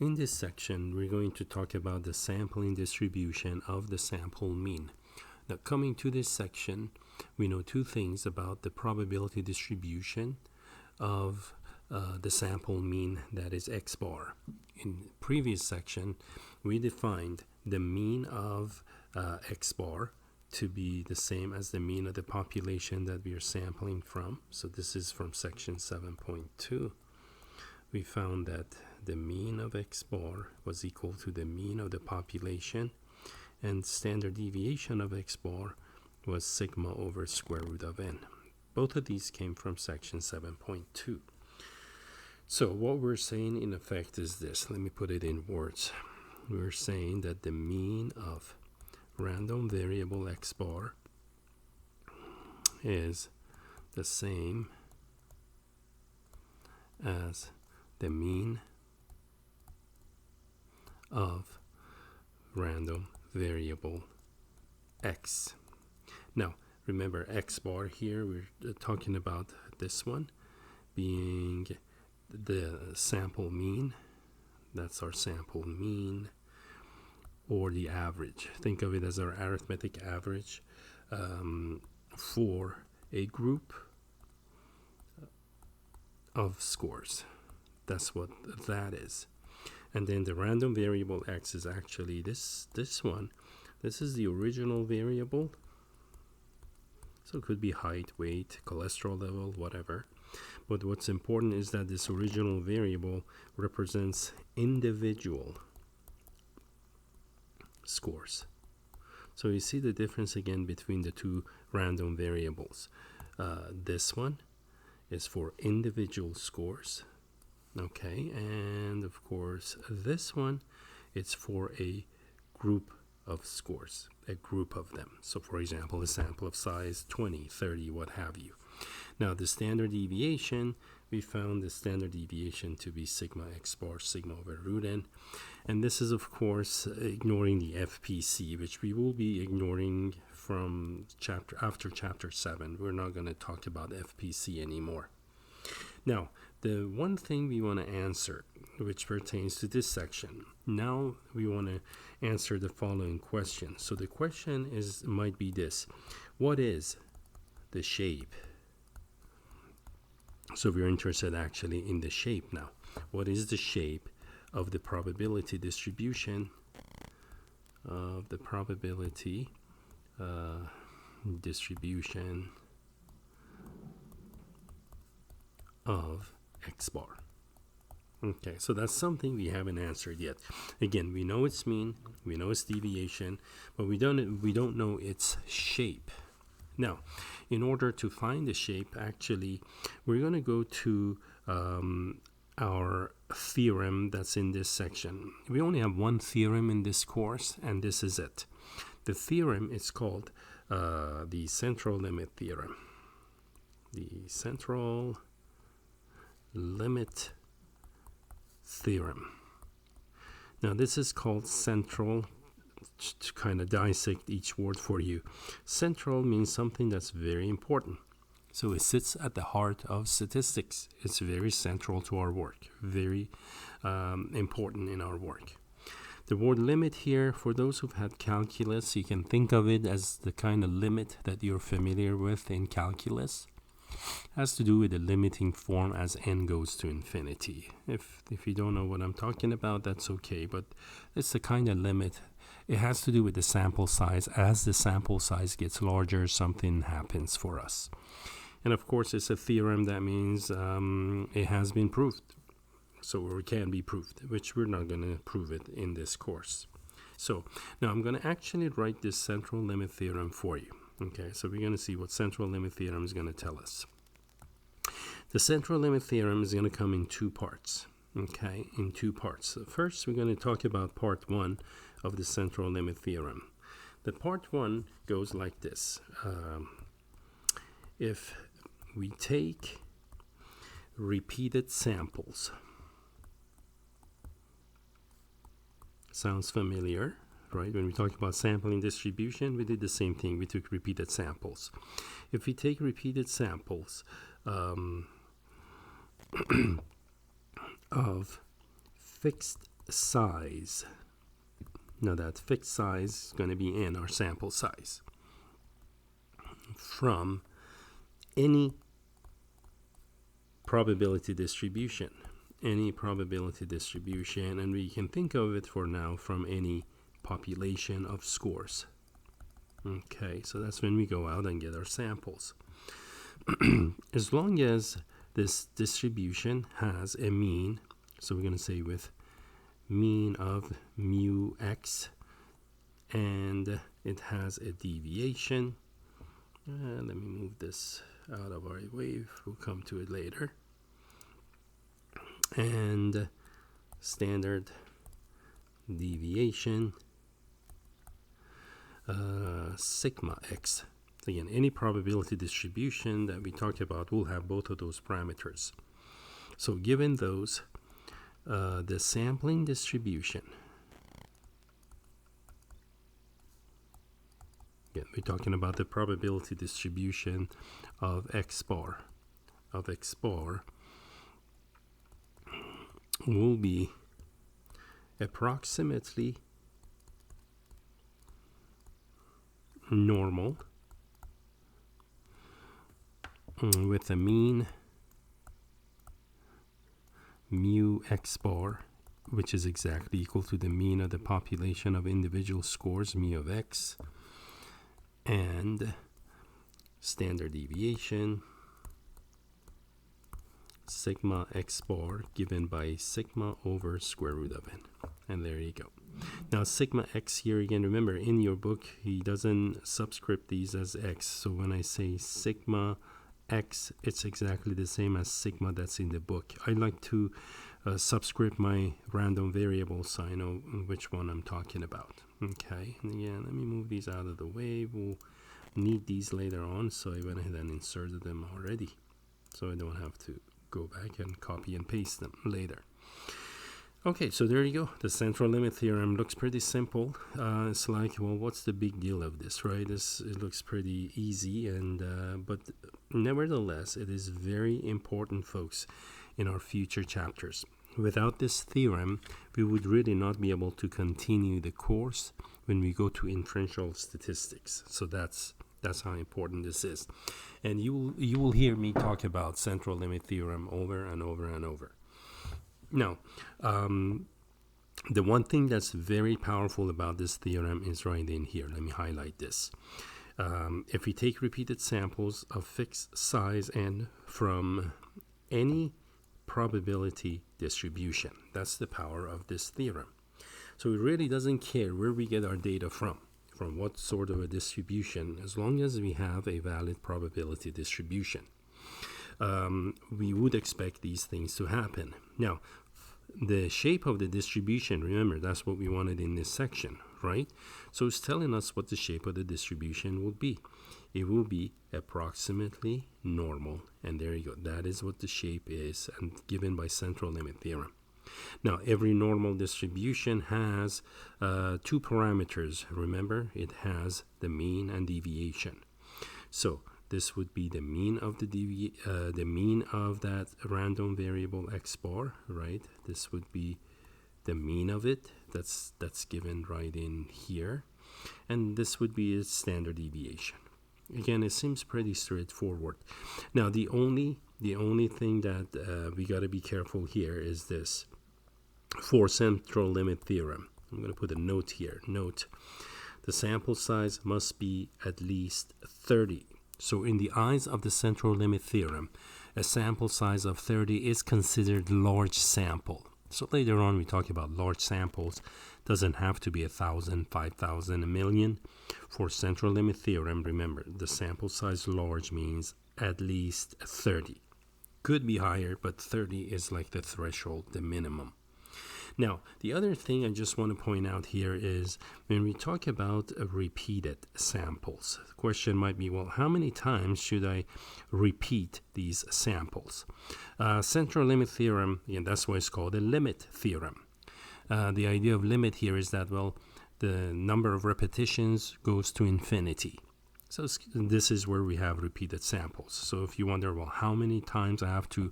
In this section, we're going to talk about the sampling distribution of the sample mean. Now, coming to this section, we know two things about the probability distribution of the sample mean, that is x bar. In the previous section, we defined the mean of x bar to be the same as the mean of the population that we are sampling from. So this is from section 7.2. We found that the mean of x bar was equal to the mean of the population, and standard deviation of x bar was sigma over square root of n. Both of these came from section 7.2. So what we're saying in effect is this. Let me put it in words. We're saying that the mean of random variable x bar is the same as the mean of random variable x. Now, remember x bar here, we're talking about this one being the sample mean. That's our sample mean, or the average. Think of it as our arithmetic average for a group of scores. That's what that is. And then the random variable x is actually this one. This is the original variable. So it could be height, weight, cholesterol level, whatever. But what's important is that this original variable represents individual scores. So you see the difference again between the two random variables. This one is for individual scores. Okay, and of course this one, it's for a group of scores, a group of them. So for example, a sample of size 20, 30, what have you. Now the standard deviation, we found the standard deviation to be sigma x bar sigma over root n, and this is of course ignoring the FPC, which we will be ignoring from after chapter 7. We're not going to talk about FPC anymore. Now, the one thing we want to answer, which pertains to this section, now we want to answer the following question. So the question might be this: what is the shape? So we're interested actually in the shape now. What is the shape of the probability distribution of the probability distribution of x bar? Okay, so that's something we haven't answered yet. Again, we know its mean, we know its deviation, but we don't know its shape. Now, in order to find the shape, actually, we're going to go to our theorem that's in this section. We only have one theorem in this course, and this is it. The theorem is called the Central Limit Theorem. The Central Limit Theorem. Now this is called central. To kind of dissect each word for you, central means something that's very important. So it sits at the heart of statistics. It's very central to our work, very important in our work. The word limit here, for those who've had calculus, you can think of it as the kind of limit that you're familiar with in calculus. Has to do with the limiting form as n goes to infinity. If you don't know what I'm talking about, that's okay, but it's the kind of limit. It has to do with the sample size. As the sample size gets larger, something happens for us. And of course, it's a theorem. That means it has been proved. So it can be proved, which we're not going to prove it in this course. So now I'm going to actually write this central limit theorem for you. Okay, so we're going to see what central limit theorem is going to tell us. The central limit theorem is going to come in two parts. Okay, in two parts. So first, we're going to talk about part 1 of the central limit theorem. The part 1 goes like this. If we take repeated samples, sounds familiar, right? When we talk about sampling distribution, we did the same thing. We took repeated samples. If we take repeated samples of fixed size. Now that fixed size is going to be n, our sample size, from any probability distribution. Any probability distribution, and we can think of it for now from any population of scores. Okay, so that's when we go out and get our samples. As long as this distribution has a mean, so we're going to say with mean of mu x, and it has a deviation. Let me move this out of our way, we'll come to it later. And standard deviation sigma x. Again, any probability distribution that we talk about will have both of those parameters. So given those, the sampling distribution, again, we're talking about the probability distribution of x bar, will be approximately normal with a mean mu x bar, which is exactly equal to the mean of the population of individual scores, mu of x, and standard deviation sigma x bar given by sigma over square root of n. And there you go. Now sigma x here, again, remember in your book he doesn't subscript these as x, so when I say sigma x, it's exactly the same as sigma that's in the book. I like to subscript my random variable so I know which one I'm talking about. Okay, and again, let me move these out of the way. We'll need these later on, so I went ahead and inserted them already, so I don't have to go back and copy and paste them later. Okay, so there you go. The central limit theorem looks pretty simple. It's like, well, what's the big deal of this, right? It looks pretty easy, and but nevertheless, it is very important, folks, in our future chapters. Without this theorem, we would really not be able to continue the course when we go to inferential statistics. So that's how important this is. And you will hear me talk about central limit theorem over and over and over. Now, the one thing that's very powerful about this theorem is right in here. Let me highlight this. If we take repeated samples of fixed size n from any probability distribution, that's the power of this theorem. So it really doesn't care where we get our data from what sort of a distribution, as long as we have a valid probability distribution. We would expect these things to happen. Now, the shape of the distribution, remember, that's what we wanted in this section, right? So it's telling us what the shape of the distribution will be. It will be approximately normal, and there you go. That is what the shape is, and given by central limit theorem. Now, every normal distribution has two parameters. Remember, it has the mean and deviation. So this would be the mean of the mean of that random variable x bar, right? This would be the mean of it. That's given right in here, and this would be its standard deviation. Again, it seems pretty straightforward. Now, the only thing that we got to be careful here is this. For central limit theorem, I'm going to put a note here. Note, the sample size must be at least 30. So in the eyes of the central limit theorem, a sample size of 30 is considered large sample. So later on we talk about large samples. Doesn't have to be 1,000, 5,000, a million. For central limit theorem, remember, the sample size large means at least 30. Could be higher, but 30 is like the threshold, the minimum. Now, the other thing I just want to point out here is when we talk about repeated samples, the question might be, well, how many times should I repeat these samples? Central limit theorem, and that's why it's called a limit theorem. The idea of limit here is that, well, the number of repetitions goes to infinity. So this is where we have repeated samples. So if you wonder, well, how many times I have to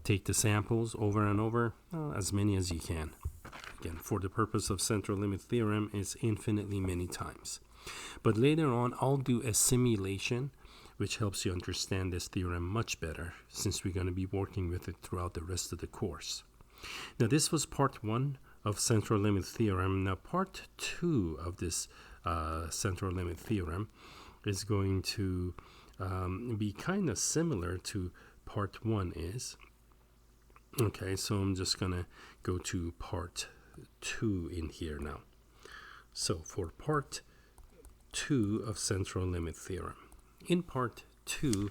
take the samples over and over, as many as you can. again, for the purpose of central limit theorem, is infinitely many times. But later on, I'll do a simulation which helps you understand this theorem much better, since we're going to be working with it throughout the rest of the course. Now, this was part 1 of central limit theorem. Now, part 2 of this central limit theorem is going to be kind of similar to part 1 is. Okay, so I'm just going to go to part 2 in here now. So for part 2 of central limit theorem, in part 2,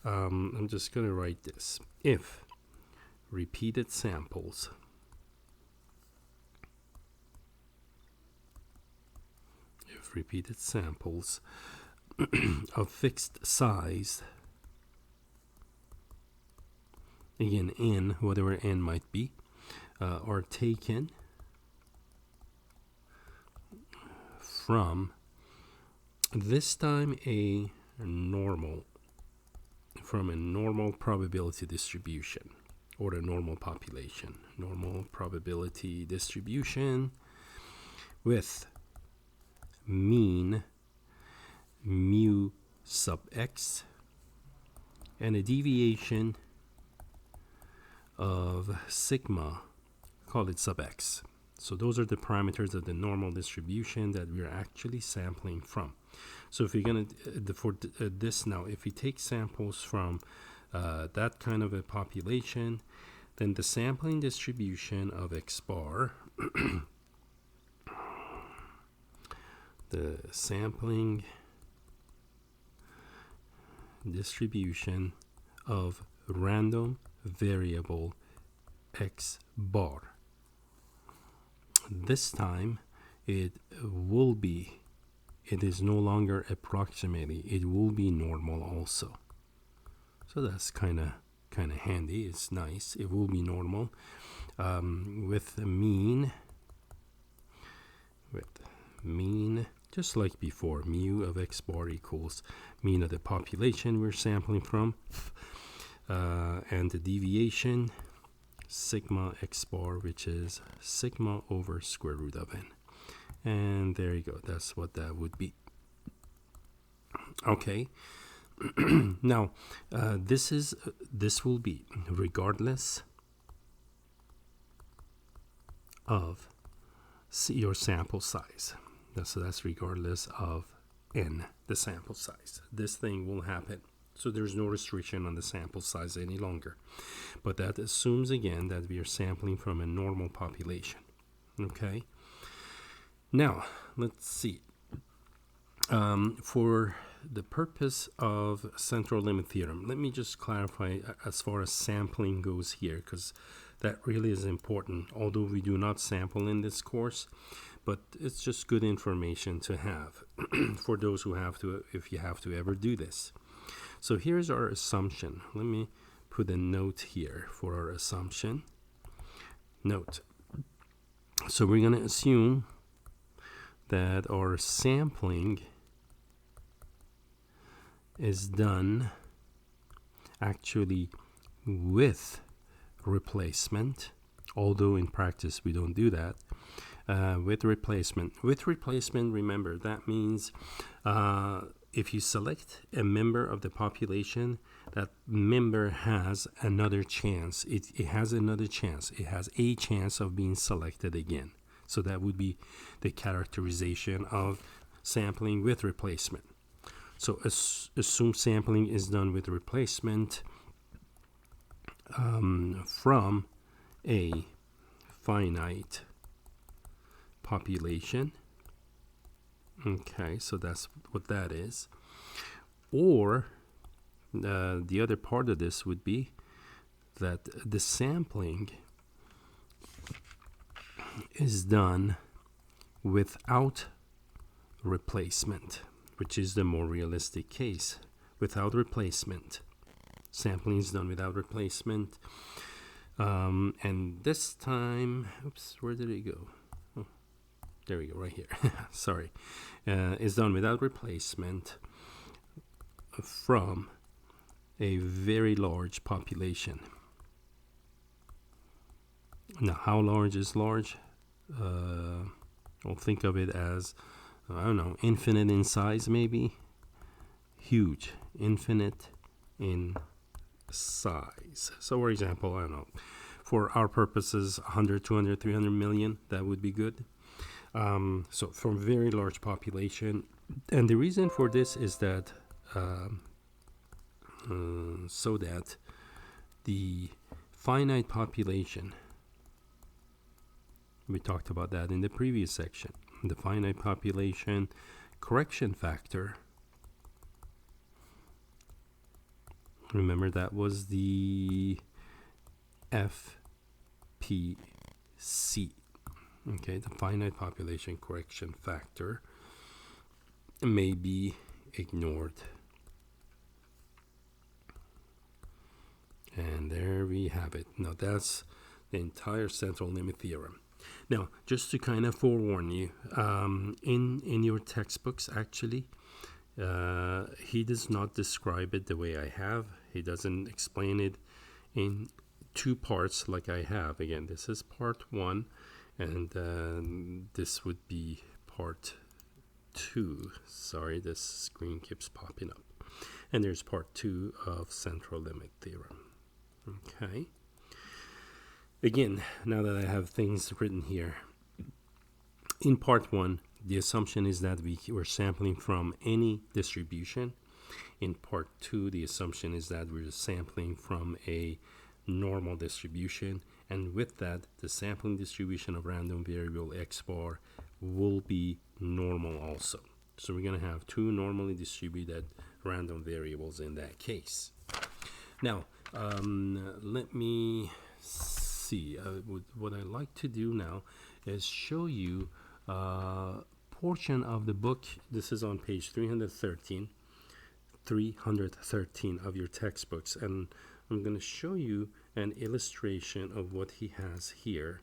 I'm just going to write this. If repeated samples of fixed size, again, n, whatever n might be, are taken from this time from a normal probability distribution, or a normal population, normal probability distribution with mean mu sub x and a deviation of sigma, call it sub x. So those are the parameters of the normal distribution that we're actually sampling from. So if you're going to, for this now, if we take samples from that kind of a population, then the sampling distribution of x bar, the sampling distribution of random variable x bar, this time it is no longer approximately, it will be normal also. So that's kind of handy. It's nice. It will be normal with the mean just like before, mu of x bar equals mean of the population we're sampling from, and the deviation sigma x bar, which is sigma over square root of n. And there you go. That's what that would be. Okay. Now, this will be regardless of your sample size. So that's regardless of n, the sample size. This thing will happen. So there's no restriction on the sample size any longer. But that assumes, again, that we are sampling from a normal population. Okay? Now, let's see. For the purpose of central limit theorem, let me just clarify as far as sampling goes here, because that really is important, although we do not sample in this course. But it's just good information to have for those who have to, if you have to ever do this. So here's our assumption. Let me put a note here for our assumption. Note. So we're going to assume that our sampling is done actually with replacement, although in practice we don't do that. With replacement, remember, that means if you select a member of the population, that member has another chance. It has another chance. It has a chance of being selected again. So that would be the characterization of sampling with replacement. So assume sampling is done with replacement from a finite population. Okay, so that's what that is. Or the other part of this would be that the sampling is done without replacement, which is the more realistic case. Without replacement. Sampling is done without replacement. And this time, oops, where did it go? Oh, there we go, right here. Sorry. Is done without replacement from a very large population. Now, how large is large? I'll think of it as, I don't know, infinite in size maybe. Huge, infinite in size. So for example, I don't know, for our purposes, 100, 200, 300 million, that would be good. So for a very large population. And the reason for this is that so that the finite population, we talked about that in the previous section, the finite population correction factor, remember that was the FPC, okay, the finite population correction factor may be ignored. And there we have it. Now that's the entire central limit theorem. Now, just to kind of forewarn you, in your textbooks, actually, he does not describe it the way I have. He doesn't explain it in two parts like I have. Again, this is part 1, and this would be part 2. Sorry, this screen keeps popping up. And there's part 2 of central limit theorem. Okay. Again, now that I have things written here, in part 1, the assumption is that we're sampling from any distribution. In part 2, the assumption is that we're sampling from a normal distribution, and with that, the sampling distribution of random variable x bar will be normal also. So we're going to have two normally distributed random variables in that case. Now, let me see. What I'd like to do now is show you a portion of the book. This is on page 313 of your textbooks, and I'm going to show you an illustration of what he has here.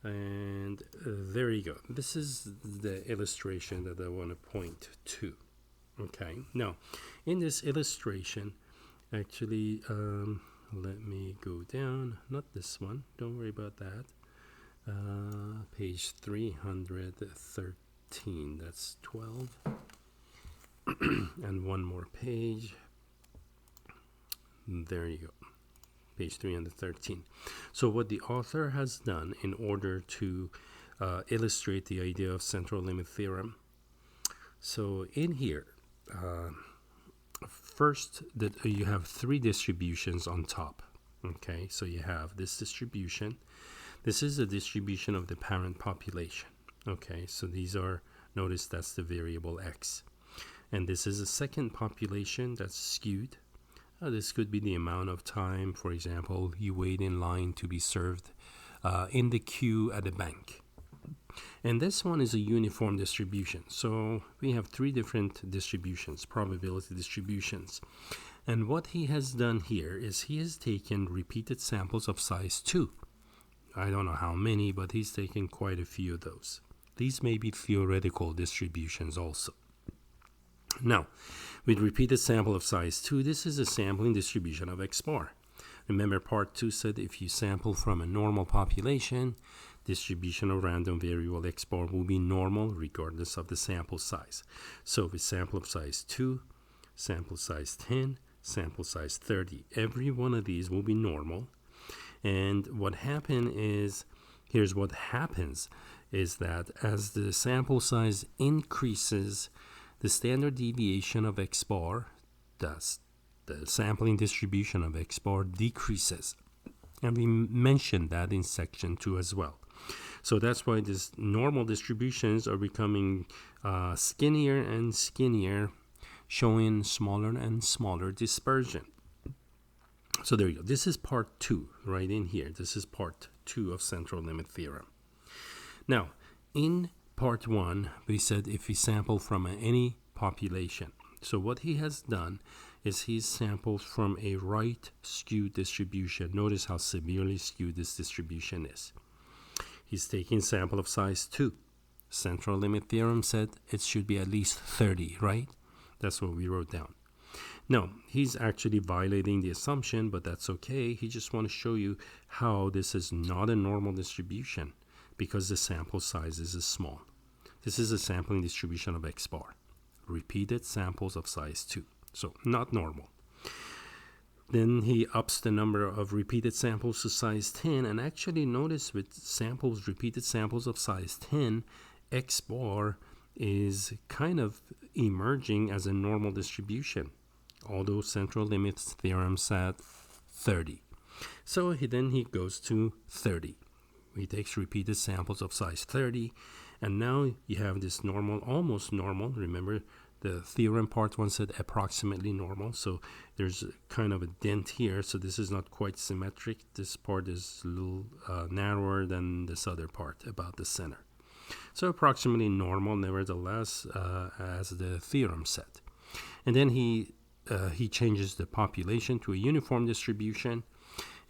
And there you go. This is the illustration that I want to point to. Okay, now in this illustration, actually, let me go down, not this one, don't worry about that, page 313, that's 12, and one more page, there you go, page 313. So what the author has done in order to illustrate the idea of central limit theorem, so in here, first, that you have three distributions on top. Okay, so you have this distribution. This is a distribution of the parent population. Okay, so these are, notice that's the variable x. And this is a second population that's skewed. This could be the amount of time, for example, you wait in line to be served in the queue at a bank. And this one is a uniform distribution. So we have three different distributions, probability distributions. And what he has done here is he has taken repeated samples of size 2. I don't know how many, but he's taken quite a few of those. These may be theoretical distributions also. Now, with repeated sample of size 2, this is a sampling distribution of x bar. Remember, part 2 said if you sample from a normal population, distribution of random variable x bar will be normal regardless of the sample size. So with sample of size 2, sample size 10, sample size 30, every one of these will be normal. And what happened is, here's what happens, is that as the sample size increases, the standard deviation of x bar, thus the sampling distribution of x bar, decreases. And we mentioned that in section 2 as well. So that's why these normal distributions are becoming skinnier and skinnier, showing smaller and smaller dispersion. So there you go. This is part 2 right in here. This is part 2 of central limit theorem. Now, in part 1, we said if we sample from any population. So what he has done is he's sampled from a right skewed distribution. Notice how severely skewed this distribution is. He's taking sample of size 2. Central limit theorem said it should be at least 30, right? That's what we wrote down. No, he's actually violating the assumption, but that's okay. He just wants to show you how this is not a normal distribution, because the sample size is small. This is a sampling distribution of X bar. Repeated samples of size 2. So not normal. Then he ups the number of repeated samples to size 10. And actually notice with repeated samples of size 10, X bar is kind of emerging as a normal distribution, although Central Limit Theorem said 30. So then he goes to 30. He takes repeated samples of size 30, and now you have this normal, almost normal. Remember, the theorem part 1 said approximately normal, so there's kind of a dent here, so this is not quite symmetric. This part is a little narrower than this other part about the center. So approximately normal, nevertheless, as the theorem said. And then he changes the population to a uniform distribution.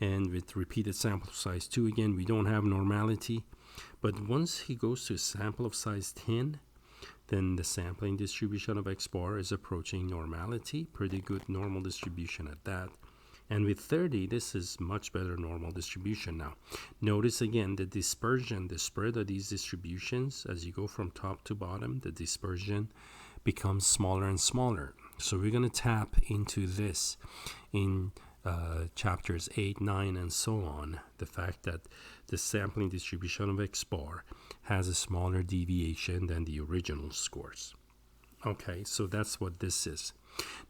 And with repeated sample size 2, again, we don't have normality. But once he goes to a sample of size 10, then the sampling distribution of X bar is approaching normality. Pretty good normal distribution at that. And with 30, this is much better normal distribution now. Notice again the dispersion, the spread of these distributions, as you go from top to bottom, the dispersion becomes smaller and smaller. So we're going to tap into this in chapters 8, 9, and so on. The fact that the sampling distribution of X bar has a smaller deviation than the original scores. Okay, so that's what this is.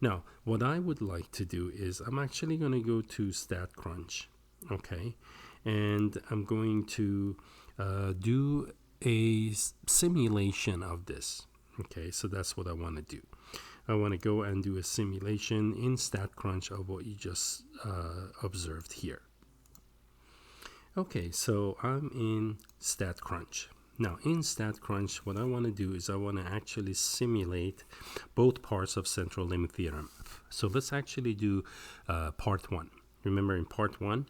Now, what I would like to do is I'm actually going to go to StatCrunch, okay, and I'm going to do a simulation of this. Okay, so that's what I want to do. I want to go and do a simulation in StatCrunch of what you just observed here. Okay, so I'm in StatCrunch. Now, in StatCrunch, what I want to do is I want to actually simulate both parts of Central Limit Theorem. So let's actually do part 1. Remember, in part 1,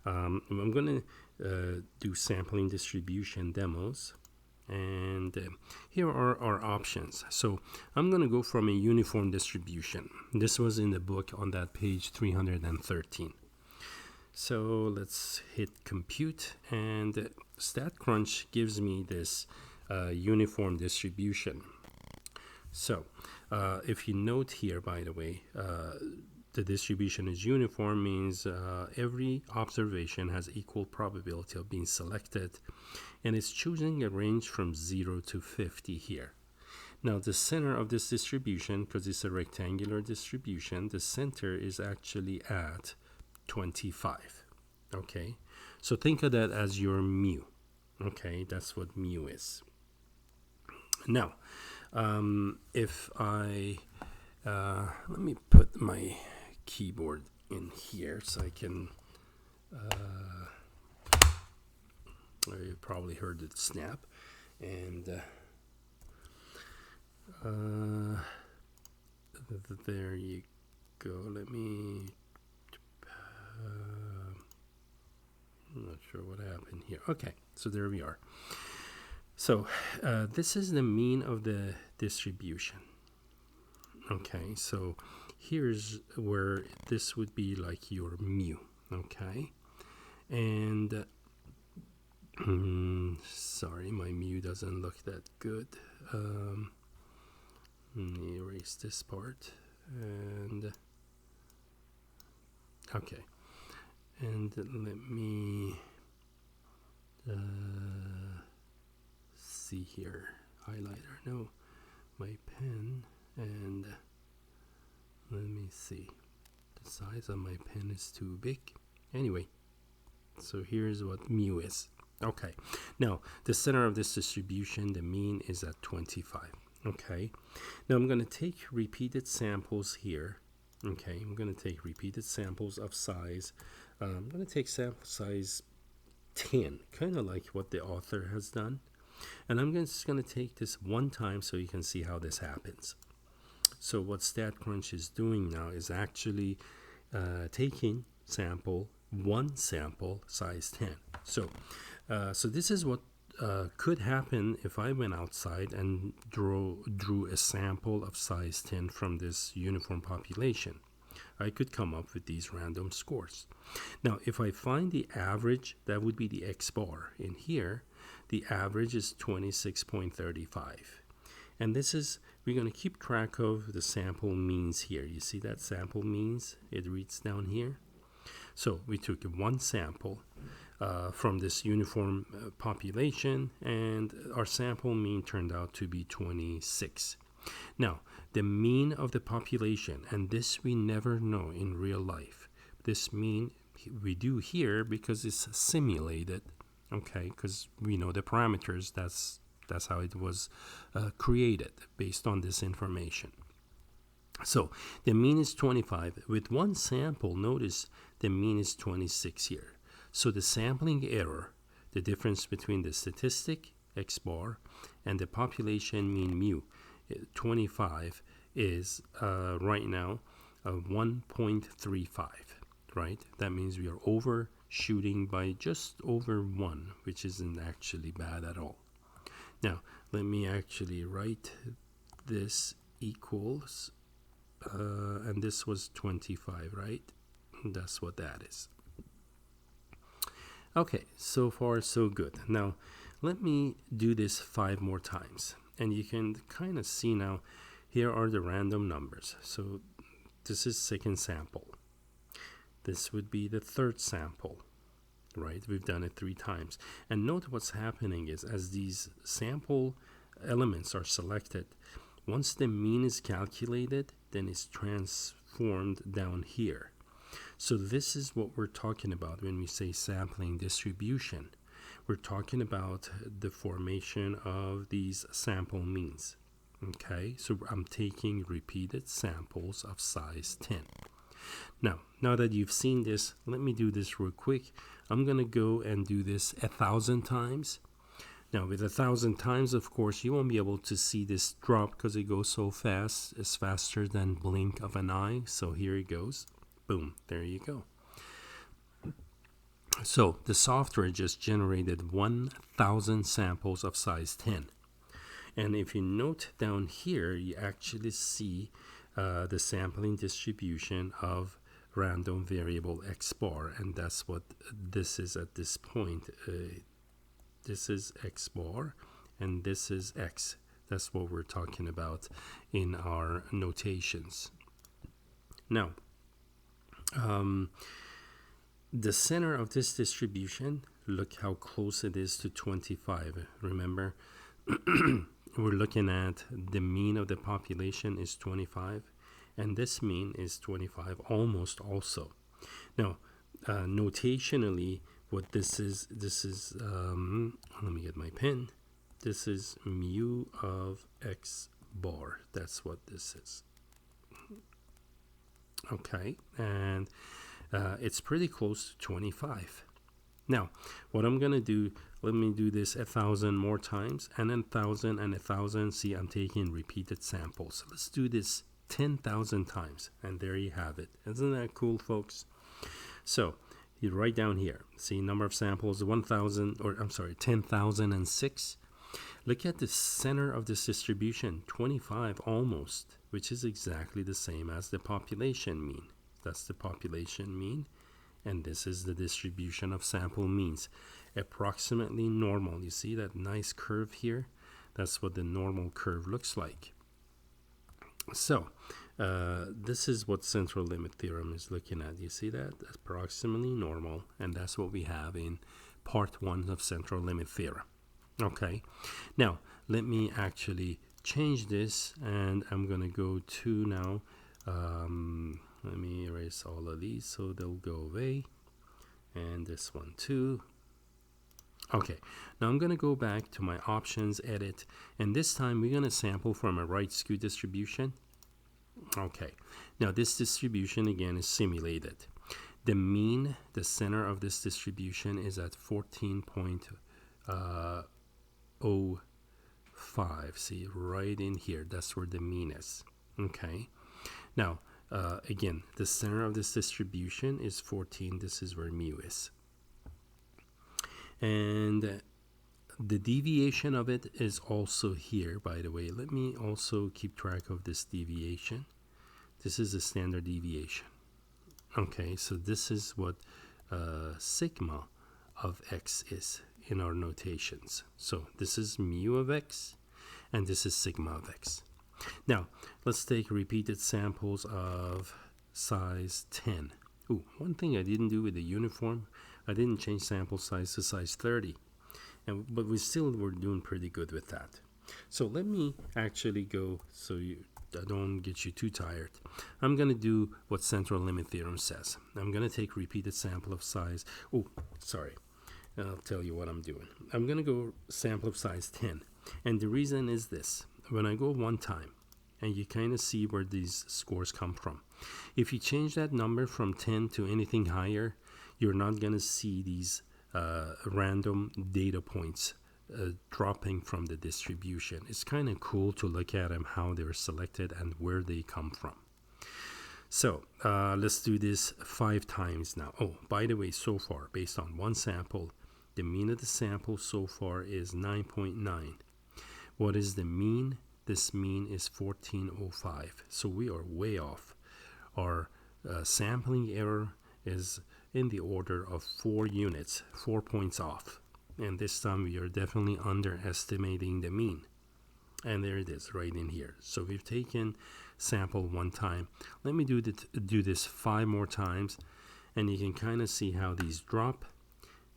I'm going to do sampling distribution demos. And here are our options. So I'm going to go from a uniform distribution. This was in the book on that page 313. So let's hit compute, and StatCrunch gives me this uniform distribution. So if you note here, by the way, the distribution is uniform, means every observation has equal probability of being selected, and it's choosing a range from 0 to 50 here. Now the center of this distribution, because it's a rectangular distribution, the center is actually at 25. Okay, so think of that as your mu. Okay, that's what mu is. Now if I let me put my keyboard in here so I can you probably heard it snap, and there you go. Let me I'm not sure what happened here. Okay, so there we are. So this is the mean of the distribution. Okay, so here's where this would be like your mu. Okay, and sorry, my mu doesn't look that good. Let me erase this part, and okay, and let me see here, highlighter, no, my pen, and let me see, the size of my pen is too big. Anyway, so here's what mu is. Okay, now the center of this distribution, the mean, is at 25. Okay, now I'm going to take repeated samples here. Okay, I'm going to take repeated samples of size. I'm going to take sample size 10, kind of like what the author has done. And I'm just going to take this one time so you can see how this happens. So what StatCrunch is doing now is actually taking one sample size 10. So this is what could happen if I went outside and drew a sample of size 10 from this uniform population. I could come up with these random scores. Now, if I find the average, that would be the X bar in here, the average is 26.35. And this is, we're going to keep track of the sample means here. You see that sample means? It reads down here. So we took one sample from this uniform population, and our sample mean turned out to be 26. Now, the mean of the population, and this we never know in real life. This mean we do here because it's simulated, okay, because we know the parameters. That's how it was created based on this information. So the mean is 25. With one sample, notice the mean is 26 here. So the sampling error, the difference between the statistic, x bar, and the population mean mu, 25, is right now 1.35, right? That means we are overshooting by just over 1, which isn't actually bad at all. Now, let me actually write this equals, and this was 25, right? That's what that is. Okay, so far so good. Now, let me do this 5 more times. And you can kind of see now, here are the random numbers. So this is second sample. This would be the third sample, right? We've done it 3 times. And note what's happening is as these sample elements are selected, once the mean is calculated, then it's transformed down here. So this is what we're talking about when we say sampling distribution. We're talking about the formation of these sample means. Okay, so I'm taking repeated samples of size 10. Now that you've seen this, let me do this real quick. I'm going to go and do this 1,000 times. Now, with 1,000 times, of course, you won't be able to see this drop because it goes so fast. It's faster than blink of an eye. So here it goes. Boom, there you go. So the software just generated 1,000 samples of size 10. And if you note down here, you actually see the sampling distribution of random variable x bar. And that's what this is at this point. This is x bar, and this is x. That's what we're talking about in our notations. Now, the center of this distribution, look how close it is to 25. Remember, we're looking at the mean of the population is 25, and this mean is 25 almost also. Now, notationally, what this is, let me get my pen. This is mu of x bar. That's what this is. Okay, and it's pretty close to 25. Now, what I'm going to do, let me do this 1,000 more times, and then 1,000 and 1,000. See, I'm taking repeated samples. Let's do this 10,000 times, and there you have it. Isn't that cool, folks? So, you write down here, see number of samples, 10,006. Look at the center of this distribution, 25 almost, which is exactly the same as the population mean. That's the population mean, and this is the distribution of sample means. Approximately normal. You see that nice curve here? That's what the normal curve looks like. So, this is what Central Limit Theorem is looking at. You see that? That's approximately normal, and that's what we have in part 1 of Central Limit Theorem. Okay, now let me actually change this, and I'm going to go to now, let me erase all of these so they'll go away, and this one too. Okay, now I'm going to go back to my options, edit, and this time we're going to sample from a right skew distribution. Okay, now this distribution again is simulated. The mean, the center of this distribution is at 14.05. See, right in here, that's where the mean is. Okay, now again, the center of this distribution is 14. This is where mu is. And the deviation of it is also here, by the way. Let me also keep track of this deviation. This is the standard deviation. Okay, so this is what sigma of x is in our notations. So this is mu of x, and this is sigma of x. Now, let's take repeated samples of size 10. Ooh, one thing I didn't do with the uniform, I didn't change sample size to size 30. But we still were doing pretty good with that. So let me actually go, so I don't get you too tired. I'm going to do what Central Limit Theorem says. I'm going to take repeated sample of size. Oh, sorry. I'll tell you what I'm doing. I'm going to go sample of size 10. And the reason is this. When I go one time, and you kind of see where these scores come from. If you change that number from 10 to anything higher, you're not going to see these random data points dropping from the distribution. It's kind of cool to look at them, how they're selected and where they come from. So let's do this 5 times now. Oh, by the way, so far, based on one sample, the mean of the sample so far is 9.9. What is the mean? This mean is 1405. So we are way off. Our sampling error is in the order of 4 units, 4 points off. And this time we are definitely underestimating the mean. And there it is right in here. So we've taken sample one time. Let me do this 5 more times, and you can kind of see how these drop.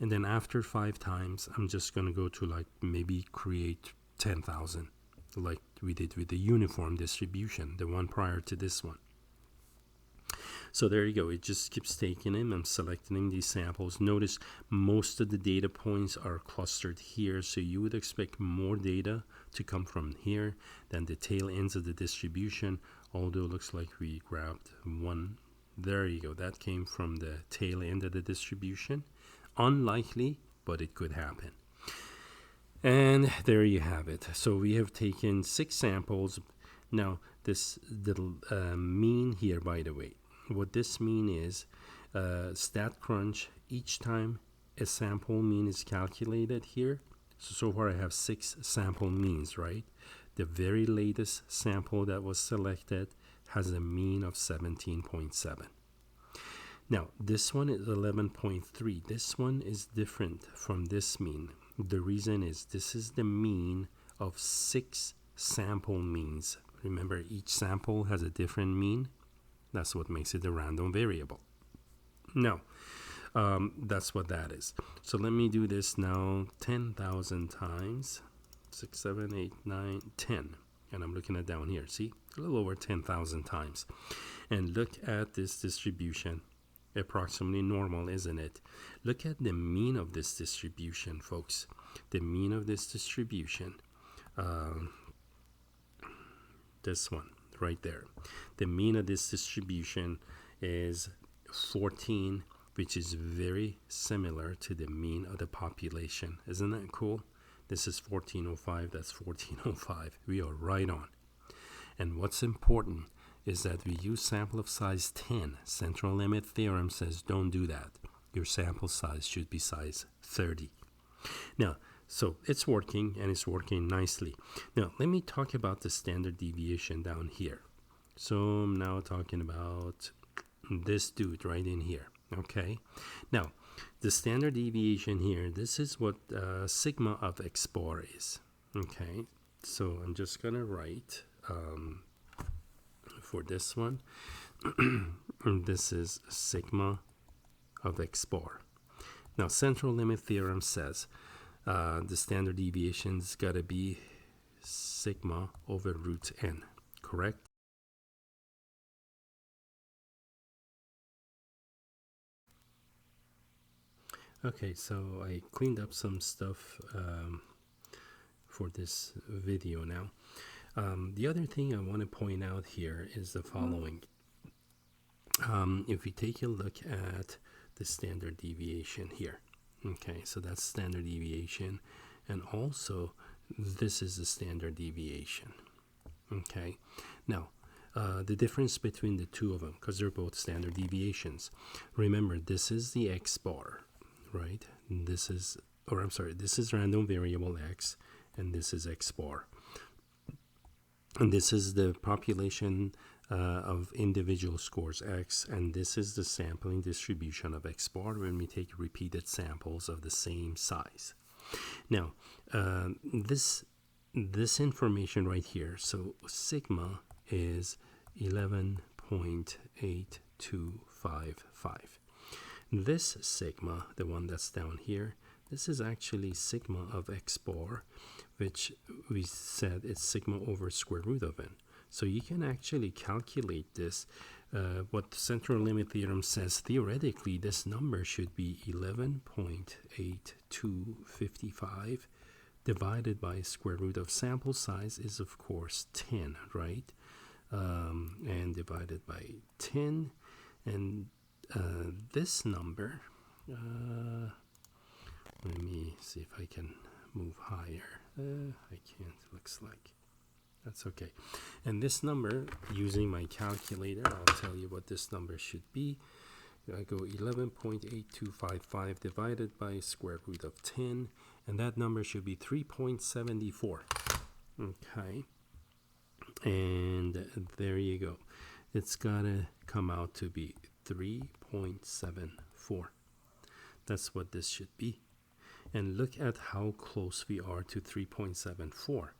And then after 5 times, I'm just going to go to like maybe create 10,000, like we did with the uniform distribution, the one prior to this one. So there you go. It just keeps taking them. I'm selecting these samples. Notice most of the data points are clustered here. So you would expect more data to come from here than the tail ends of the distribution. Although it looks like we grabbed one. There you go. That came from the tail end of the distribution. Unlikely, but it could happen. And there you have it. So we have taken 6 samples. Now, this little mean here, by the way, what this mean is StatCrunch, each time a sample mean is calculated here. So far I have 6 sample means, right? The very latest sample that was selected has a mean of 17.7. Now, this one is 11.3. This one is different from this mean. The reason is this is the mean of 6 sample means. Remember, each sample has a different mean. That's what makes it a random variable. Now, that's what that is. So let me do this now 10,000 times. 6, 7, 8, 9, 10. And I'm looking at down here. See? A little over 10,000 times. And look at this distribution. Approximately normal, isn't it? Look at the mean of this distribution, folks. The mean of this distribution. This one right there. The mean of this distribution is 14, which is very similar to the mean of the population. Isn't that cool? This is 1405, that's 1405. We are right on. And what's important is that we use sample of size 10. Central Limit Theorem says don't do that. Your sample size should be size 30. Now, so it's working, and it's working nicely. Now, let me talk about the standard deviation down here. So I'm now talking about this dude right in here. Okay. Now, the standard deviation here, this is what sigma of x bar is. Okay. So I'm just going to write for this one, and this is sigma of x bar. Now, Central Limit Theorem says the standard deviation's got to be sigma over root n, correct? Okay, so I cleaned up some stuff for this video now. The other thing I want to point out here is the following. If we take a look at the standard deviation here, okay, so that's standard deviation, and also this is the standard deviation. Okay, now the difference between the two of them, because they're both standard deviations. Remember, this is the x bar, right? And this is, or I'm sorry, this is random variable x, and this is x bar. And this is the population of individual scores x, and this is the sampling distribution of x bar when we take repeated samples of the same size. Now, this information right here, so sigma is 11.8255. This sigma, the one that's down here, this is actually sigma of x bar, which we said it's sigma over square root of n. So you can actually calculate this. What the central limit theorem says, theoretically, this number should be 11.8255 divided by square root of sample size is, of course, 10, right? And divided by 10. And this number, let me see if I can move higher. I can't, looks like. That's okay. And this number, using my calculator, I'll tell you what this number should be. I go 11.8255 divided by square root of 10, and that number should be 3.74. Okay. And there you go. It's got to come out to be 3.74. That's what this should be. And look at how close we are to 3.74.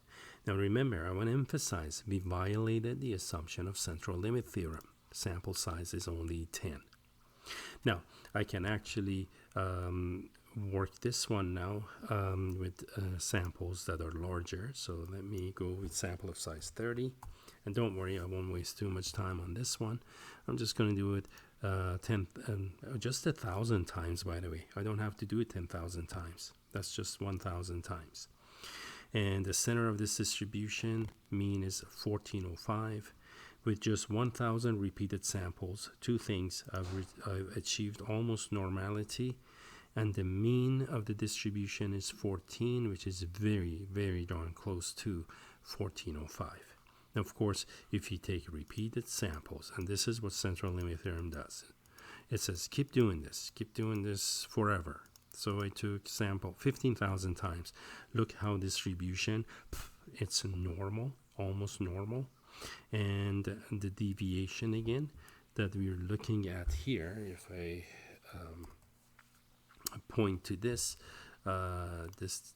Now remember, I want to emphasize, we violated the assumption of central limit theorem. Sample size is only 10. Now, I can actually work this one now with samples that are larger. So let me go with sample of size 30. And don't worry, I won't waste too much time on this one. I'm just going to do it just 1,000 times, by the way. I don't have to do it 10,000 times. That's just 1,000 times. And the center of this distribution, mean, is 1405. With just 1,000 repeated samples, two things, I've achieved almost normality, and the mean of the distribution is 14, which is very, very darn close to 1405. Now, of course, if you take repeated samples, and this is what central limit theorem does, it says keep doing this forever. So I took sample 15,000 times. Look how distribution, it's normal, almost normal. And the deviation again that we're looking at here, if I point to this, this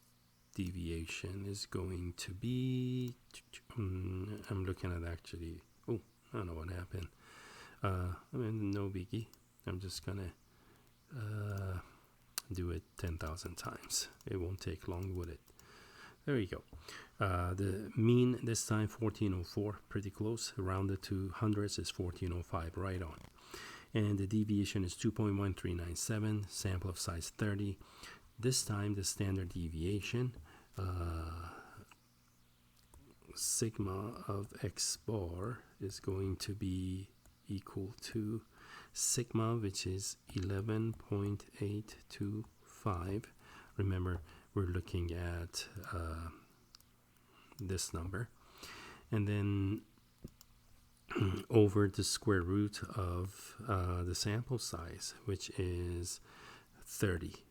deviation is going to be, I'm looking at actually, oh, I don't know what happened. No biggie. I'm just gonna do it 10,000 times. It won't take long, would it? There you go. The mean this time 1404, pretty close. Rounded to hundreds is 1405, right on. And the deviation is 2.1397, sample of size 30. This time the standard deviation, sigma of x bar is going to be equal to sigma, which is 11.825. Remember, we're looking at this number, and then over the square root of the sample size, which is 30.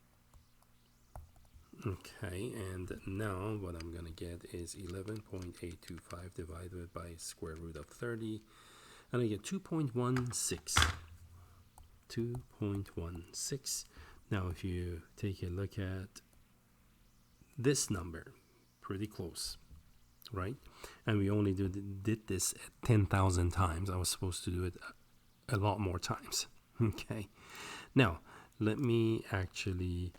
Okay, and now what I'm going to get is 11.825 divided by square root of 30, and I get 2.16. 2.16. Now, if you take a look at this number, pretty close, right? And we only did this 10,000 times. I was supposed to do it a lot more times. Okay. Now, let me actually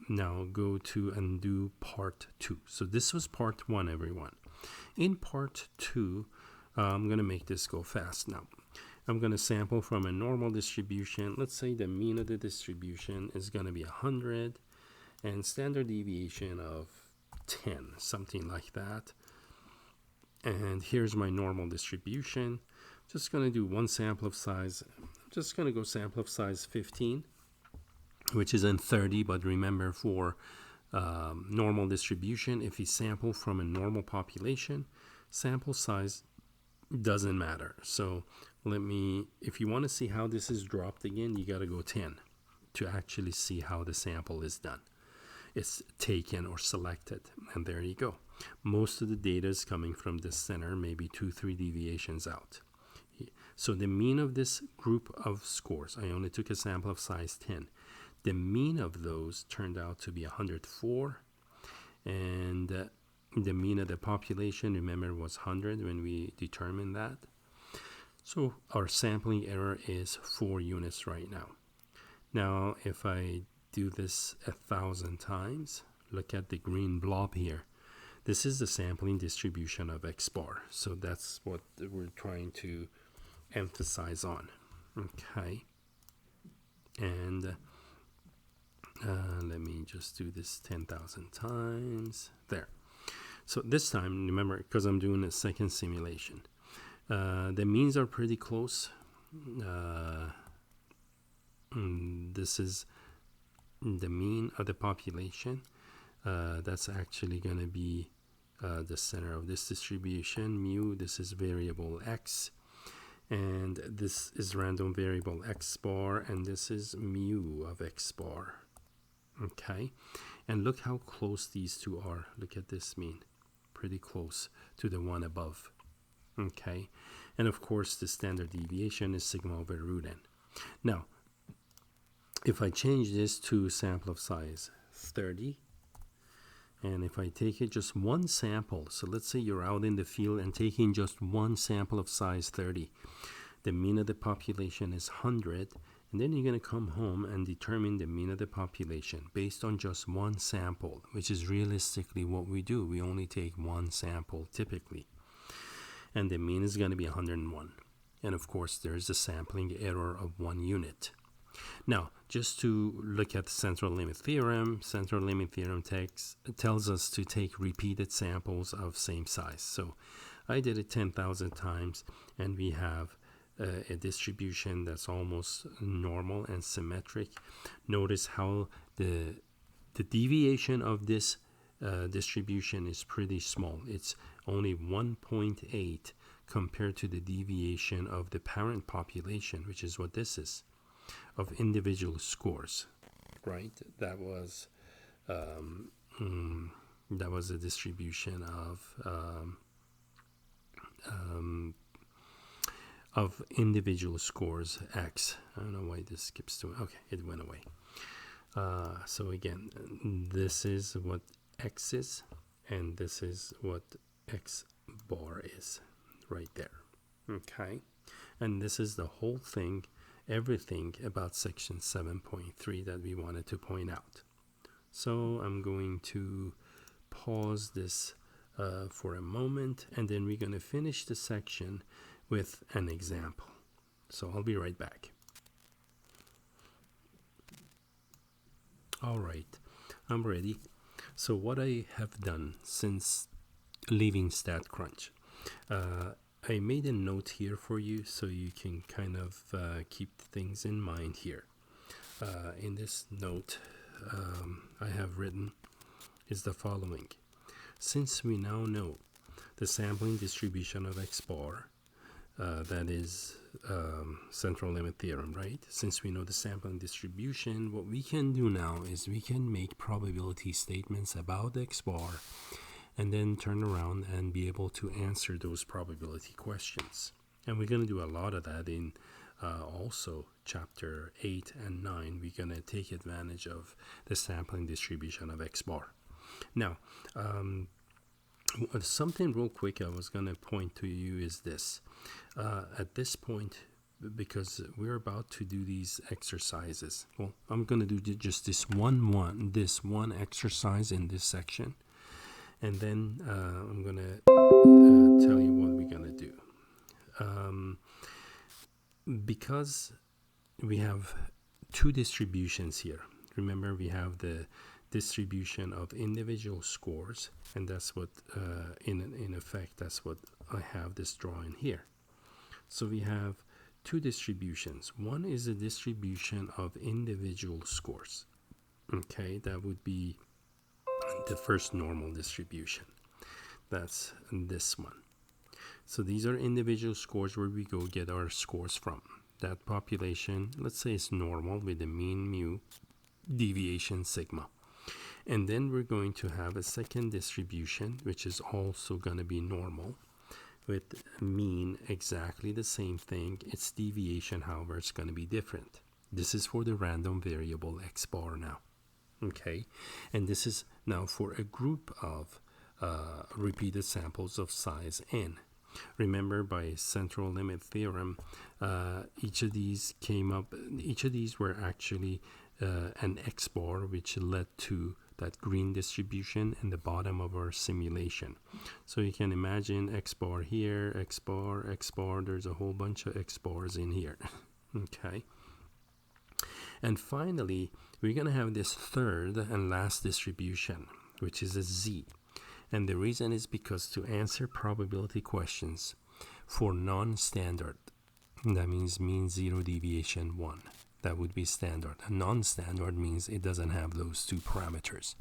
now go to and do part 2. So this was part 1, everyone. In part 2, I'm going to make this go fast now. I'm going to sample from a normal distribution. Let's say the mean of the distribution is going to be 100 and standard deviation of 10, something like that. And here's my normal distribution. Just going to do one sample of size. I'm just going to go sample of size 15, which is in 30. But remember, for normal distribution, if you sample from a normal population, sample size doesn't matter. So let me, if you want to see how this is dropped again, you got to go 10 to actually see how the sample is done. It's taken or selected, and there you go. Most of the data is coming from this center, maybe 2-3 deviations out. So the mean of this group of scores, I only took a sample of size 10. The mean of those turned out to be 104, and the mean of the population, remember, was 100 when we determined that. So our sampling error is 4 units right now. Now, if I do this 1,000 times, look at the green blob here. This is the sampling distribution of X bar. So that's what we're trying to emphasize on. Okay. And let me just do this 10,000 times. There. So this time, remember, because I'm doing a second simulation, the means are pretty close. This is the mean of the population. That's actually going to be the center of this distribution, mu. This is variable x, and this is random variable x bar, and this is mu of x bar. Okay, and look how close these two are. Look at this mean, pretty close to the one above. Okay, and of course the standard deviation is sigma over root n. Now, if I change this to sample of size 30, and if I take it just one sample, so let's say you're out in the field and taking just one sample of size 30, the mean of the population is 100, and then you're going to come home and determine the mean of the population based on just one sample, which is realistically what we do. We only take one sample typically, and the mean is going to be 101. And of course, there's a sampling error of 1 unit. Now, just to look at the Central Limit Theorem, Central Limit Theorem tells us to take repeated samples of same size. So I did it 10,000 times, and we have a distribution that's almost normal and symmetric. Notice how the deviation of this distribution is pretty small. It's only 1.8 compared to the deviation of the parent population, which is what this is, of individual scores, right? That was a distribution of individual scores x. I don't know why this skips to, okay, it went away. So again, this is what x is, and this is what x bar is right there. Okay, and this is the whole thing, everything about section 7.3 that we wanted to point out. So I'm going to pause this for a moment, and then we're going to finish the section with an example. So I'll be right back. All right, I'm ready. So what I have done since leaving StatCrunch, I made a note here for you so you can kind of keep things in mind here. In this note, I have written is the following. Since we now know the sampling distribution of X bar, that is Central Limit Theorem, right? Since we know the sampling distribution, what we can do now is we can make probability statements about X bar and then turn around and be able to answer those probability questions. And we're going to do a lot of that in also chapter 8 and 9. We're going to take advantage of the sampling distribution of X bar. Now, something real quick I was going to point to you is this. At this point, because we're about to do these exercises, well, I'm going to do just this one exercise in this section, and then I'm going to tell you what we're going to do. Because we have two distributions here. Remember, we have the distribution of individual scores, and that's what in effect that's what I have this drawing here. So we have two distributions. One is a distribution of individual scores. Okay, that would be the first normal distribution. That's this one. So these are individual scores where we go get our scores from. That population, let's say, is normal with the mean mu, deviation sigma. And then we're going to have a second distribution, which is also going to be normal, with mean exactly the same thing. Its deviation, however, is going to be different. This is for the random variable x bar now. Okay, and this is now for a group of repeated samples of size n. Remember, by Central Limit Theorem, each of these were actually an x bar, which led to that green distribution in the bottom of our simulation. So you can imagine x bar here, x bar, there's a whole bunch of x bars in here. Okay. And finally, we're going to have this third and last distribution, which is a z. And the reason is because to answer probability questions for non-standard, that means mean 0, deviation 1. That would be standard. And non-standard means it doesn't have those two parameters.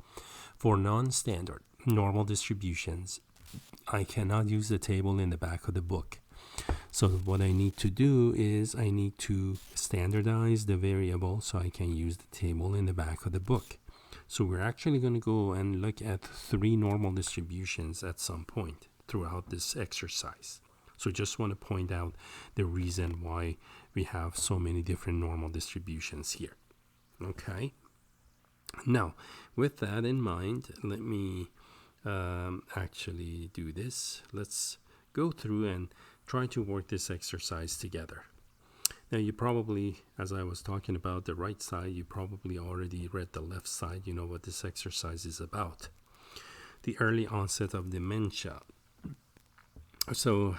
For non-standard normal distributions, I cannot use the table in the back of the book. So what I need to do is I need to standardize the variable so I can use the table in the back of the book. So we're actually going to go and look at 3 normal distributions at some point throughout this exercise. So just want to point out the reason why we have so many different normal distributions here. Okay. Now, with that in mind, let me actually do this. Let's go through and try to work this exercise together. Now, you probably, as I was talking about the right side, you probably already read the left side. You know what this exercise is about. The early onset of dementia. So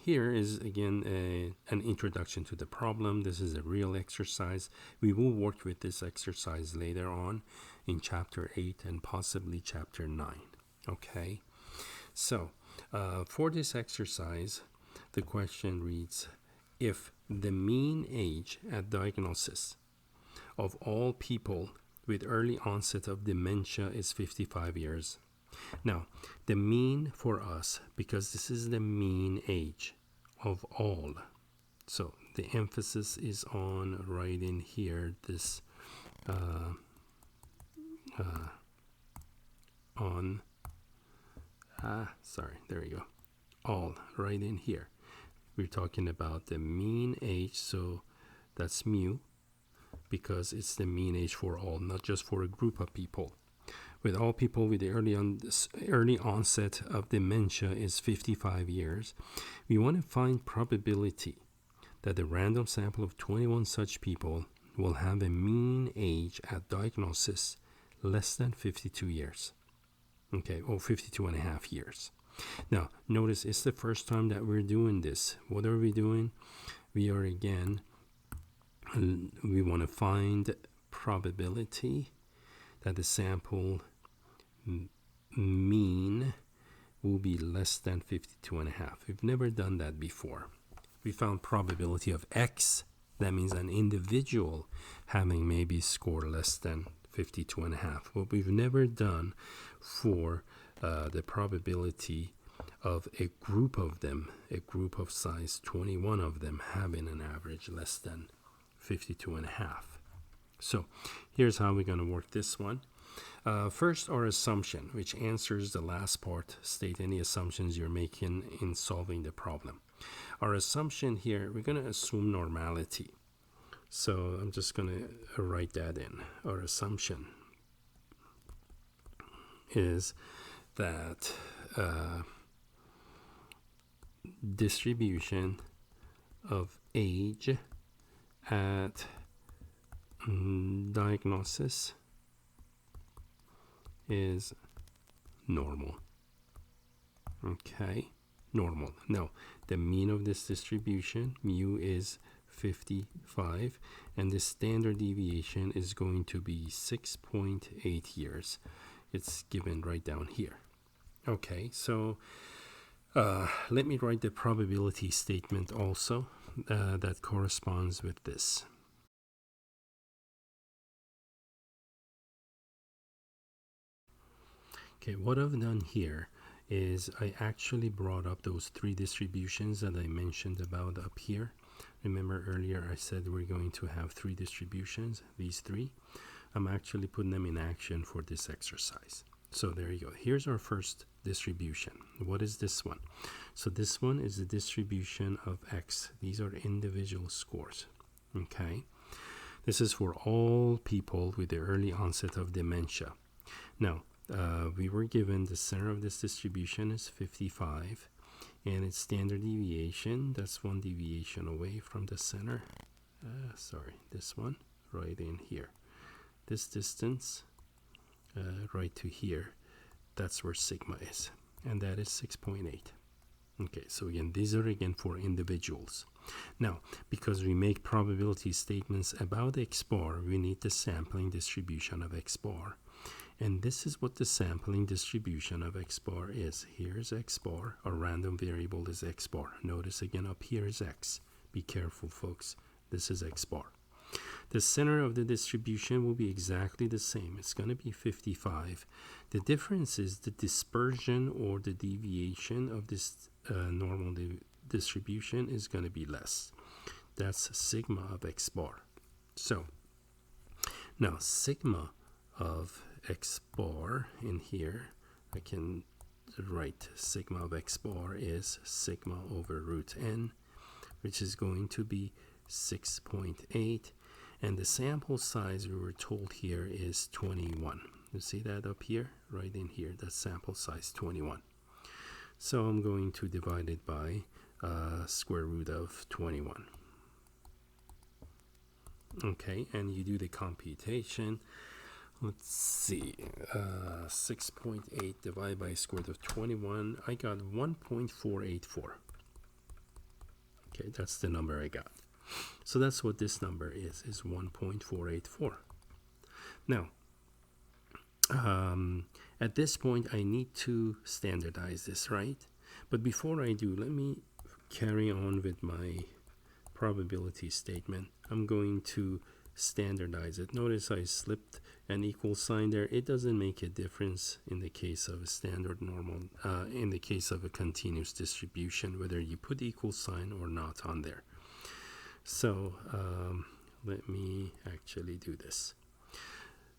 here is again an introduction to the problem. This is a real exercise. We will work with this exercise later on in chapter 8 and possibly chapter 9. Okay, so for this exercise, the question reads, if the mean age at diagnosis of all people with early onset of dementia is 55 years. Now, the mean for us, because this is the mean age of all, so the emphasis is on right in here, this there you go, all right in here. We're talking about the mean age, so that's mu, because it's the mean age for all, not just for a group of people. With all people with the early onset of dementia is 55 years, we want to find probability that the random sample of 21 such people will have a mean age at diagnosis less than 52 years. Okay, or 52 and a half years. Now, notice it's the first time that we're doing this. What are we doing? We are again, we want to find probability that the sample mean will be less than 52 and a half. We've never done that before. We found probability of X. That means an individual having maybe score less than 52 and a half. What we've never done for the probability of a group of them, a group of size 21 of them having an average less than 52 and a half. So here's how we're going to work this one. First, our assumption, which answers the last part. State any assumptions you're making in solving the problem. Our assumption here, we're going to assume normality. So I'm just going to write that in. Our assumption is that distribution of age at diagnosis is normal. Okay, normal. Now, the mean of this distribution, mu, is 55, and the standard deviation is going to be 6.8 years. It's given right down here. Okay, so let me write the probability statement also that corresponds with this. Okay, what I've done here is I actually brought up those 3 distributions that I mentioned about up here. Remember earlier I said we're going to have 3 distributions, these 3. I'm actually putting them in action for this exercise. So there you go. Here's our first distribution. What is this one? So this one is the distribution of X. These are individual scores. Okay. This is for all people with the early onset of dementia. Now, we were given the center of this distribution is 55, and its standard deviation, that's one deviation away from the center. Sorry, this one, right in here. This distance, right to here, that's where sigma is, and that is 6.8. Okay, so again, these are again for individuals. Now, because we make probability statements about X bar, we need the sampling distribution of X bar. And this is what the sampling distribution of X bar is. Here's X bar. Our random variable is X bar. Notice again up here is X. Be careful, folks. This is X bar. The center of the distribution will be exactly the same. It's going to be 55. The difference is the dispersion or the deviation of this normal distribution is going to be less. That's sigma of X bar. So now sigma of X bar in here, I can write sigma of X bar is sigma over root n, which is going to be 6.8, and the sample size we were told here is 21. You see that up here, right in here, that's sample size 21. So I'm going to divide it by square root of 21. Okay, and you do the computation. Let's see, 6.8 divided by square root of 21, I got 1.484. Okay, that's the number I got. So that's what this number is 1.484. Now, at this point, I need to standardize this, right? But before I do, let me carry on with my probability statement. I'm going to standardize it. Notice I slipped an equal sign there. It doesn't make a difference in the case of a standard normal, in the case of a continuous distribution, whether you put equal sign or not on there. So let me actually do this.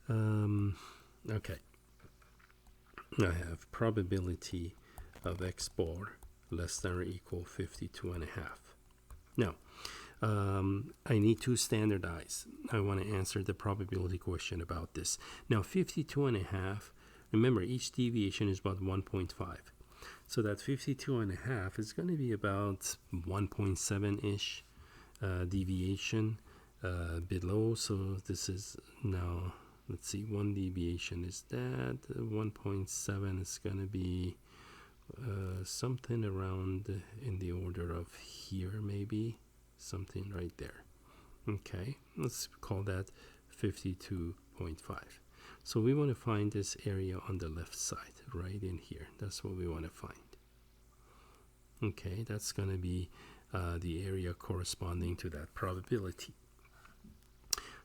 Okay. I have probability of X bar less than or equal 52.5. Now, I need to standardize. I want to answer the probability question about this. Now, 52.5, remember, each deviation is about 1.5. So that 52.5 is going to be about 1.7-ish deviation below. So this is now, let's see, one deviation is that. 1.7 is going to be something around in the order of here, maybe. Something right there. Okay, let's call that 52.5. So we want to find this area on the left side, right in here. That's what we want to find. Okay, that's going to be the area corresponding to that probability.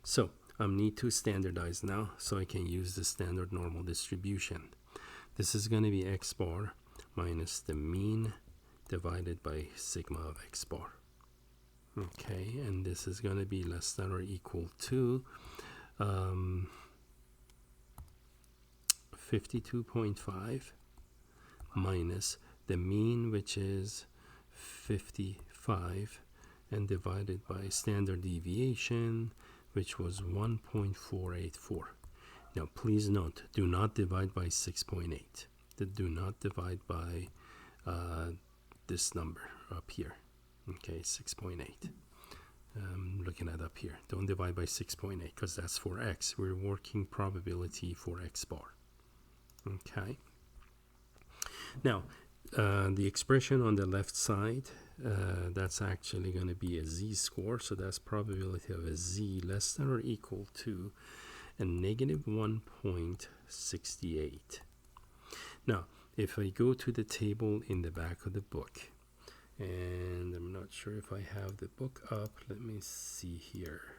So I need to standardize now so I can use the standard normal distribution. This is going to be X bar minus the mean divided by sigma of X bar. Okay, and this is going to be less than or equal to 52.5 minus the mean, which is 55, and divided by standard deviation, which was 1.484. Now, please note, do not divide by 6.8. Do not divide by this number up here. Okay, 6.8. Looking at up here. Don't divide by 6.8 because that's for X. We're working probability for X bar. Okay. Now, the expression on the left side, that's actually going to be a Z-score. So that's probability of a Z less than or equal to a negative 1.68. Now, if I go to the table in the back of the book, and I'm not sure if I have the book up. Let me see here.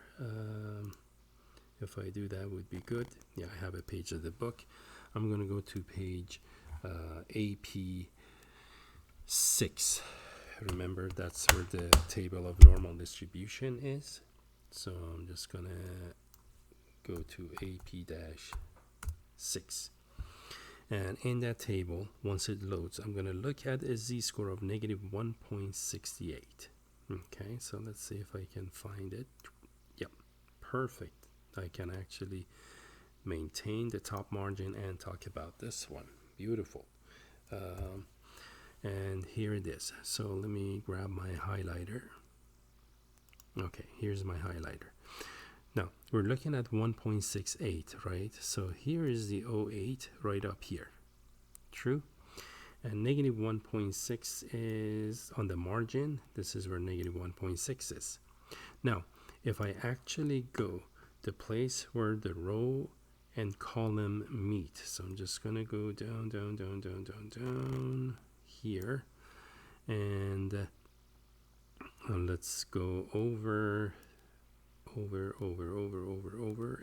If I do that would be good. Yeah, I have a page of the book. I'm going to go to page AP 6. Remember, that's where the table of normal distribution is. So I'm just going to go to AP-6. And in that table, once it loads, I'm going to look at a Z-score of negative 1.68. Okay, so let's see if I can find it. Yep, perfect. I can actually maintain the top margin and talk about this one. Beautiful. And here it is. So let me grab my highlighter. Okay, here's my highlighter. Now we're looking at 1.68, right? So here is the 08 right up here. True. And negative 1.6 is on the margin. This is where negative 1.6 is. Now, if I actually go the place where the row and column meet, so I'm just going to go down, down, down, down, down, down here. And let's go over,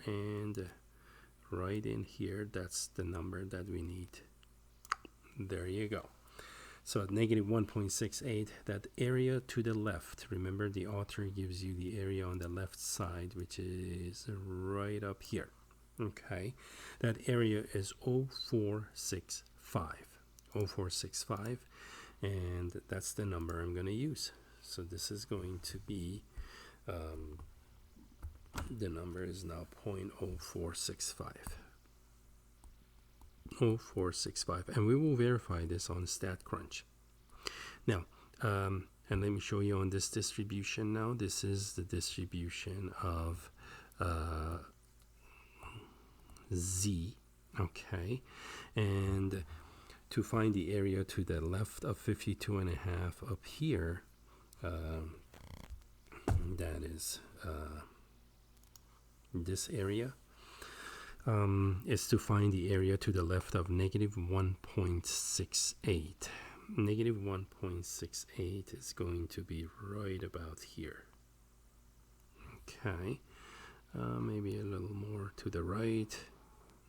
and right in here, that's the number that we need. There you go. So at negative 1.68, that area to the left, remember the author gives you the area on the left side, which is right up here. Okay, that area is 0465, and that's the number I'm going to use. So this is going to be, the number is now 0.0465. 0465, and we will verify this on StatCrunch. Now, and let me show you on this distribution now. This is the distribution of Z, okay, and to find the area to the left of 52.5 up here, that is this area, is to find the area to the left of negative 1.68. Negative 1.68 is going to be right about here. Okay, maybe a little more to the right,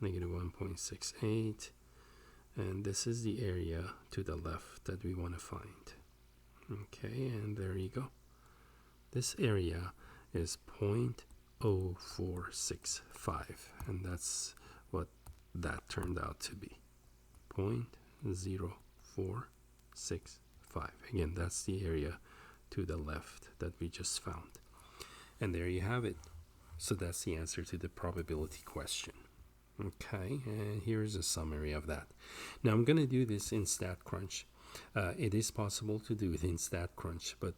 negative 1.68, and this is the area to the left that we want to find. Okay, and there you go. This area is 0.0465, and that's what that turned out to be, 0.0465. Again, that's the area to the left that we just found, and there you have it. So that's the answer to the probability question. Okay, and here's a summary of that. Now I'm going to do this in StatCrunch. It is possible to do it in StatCrunch, but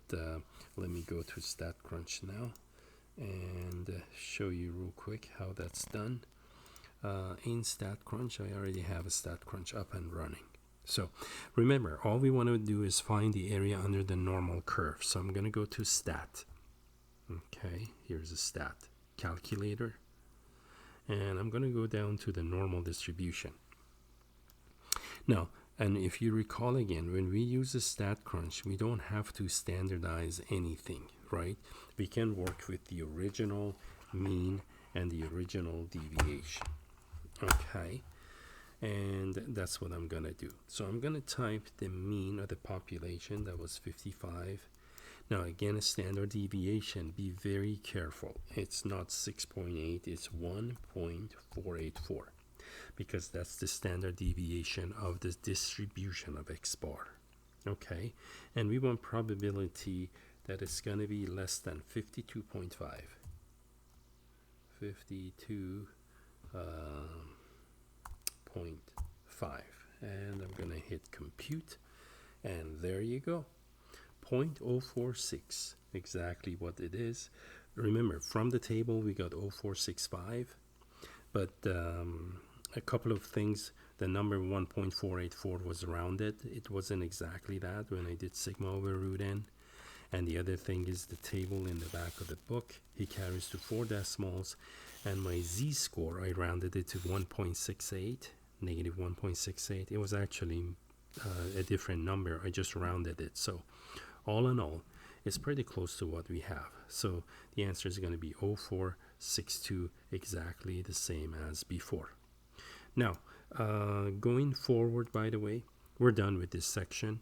let me go to StatCrunch now and show you real quick how that's done. In StatCrunch, I already have a StatCrunch up and running. So remember, all we want to do is find the area under the normal curve. So I'm going to go to Stat. Okay, here's a Stat calculator, and I'm going to go down to the normal distribution. Now, and if you recall again, when we use the StatCrunch, we don't have to standardize anything, right? We can work with the original mean and the original deviation. Okay, and that's what I'm going to do. So I'm going to type the mean of the population, that was 55. Now again, a standard deviation, be very careful. It's not 6.8, it's 1.484, because that's the standard deviation of the distribution of X bar. Okay, and we want probability that it's going to be less than 52.5. 52.5, and I'm going to hit compute, and there you go. 0.046, exactly what it is. Remember, from the table we got 0465, but a couple of things. The number 1.484 was rounded. It wasn't exactly that when I did sigma over root n. And the other thing is the table in the back of the book, he carries to 4 decimals, and my Z-score, I rounded it to 1.68, negative 1.68. It was actually a different number. I just rounded it. So all in all, it's pretty close to what we have. So the answer is going to be 0462, exactly the same as before. Now, going forward, by the way, we're done with this section.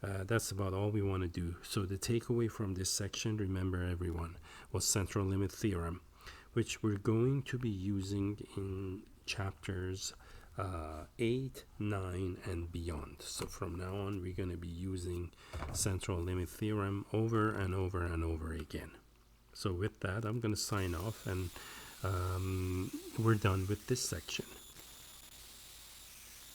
That's about all we want to do. So the takeaway from this section, remember everyone, was Central Limit Theorem, which we're going to be using in chapters 8, 9, and beyond. So from now on, we're going to be using Central Limit Theorem over and over and over again. So with that, I'm going to sign off, and we're done with this section.